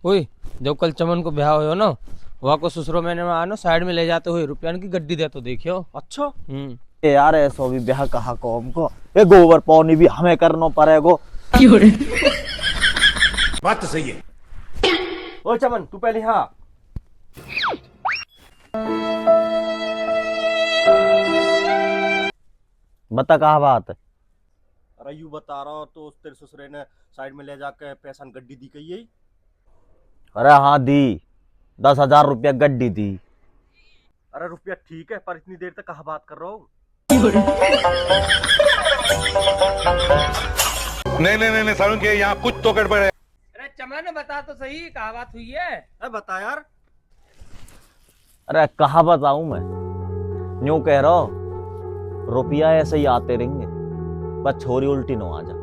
ओए, जब कल चमन को ब्याह हो ना, वहाँ को ससुरो मैंने आनो साइड में ले जाते हुए रुपया की गड्डी दे तो देखियो। अच्छा हम्म। यार ऐसो भी ब्याह कहा को हमको ये गोबर पानी भी हमें करना पड़ेगो। बात तो सही है। ओ चमन तू पहले हाँ बता कहा बात है। अरे यू बता रहा हो तो तेरे ससुरे ने साइड में ले जाके पैसा गड्डी दी कही यही। अरे हाँ दी 10,000 रुपया गड्डी दी। अरे रुपया ठीक है पर इतनी देर तक कहाँ बात कर रहा हूँ। नहीं सारुण के यहाँ कुछ तो गड़बड़ है। अरे चमन बता तो सही, कहा बात हुई है? अरे बता यार। अरे कहा बताऊं मैं, यूं कह रहा हूं रुपया ऐसे ही आते रहेंगे, बस छोरी उल्टी न आ जा।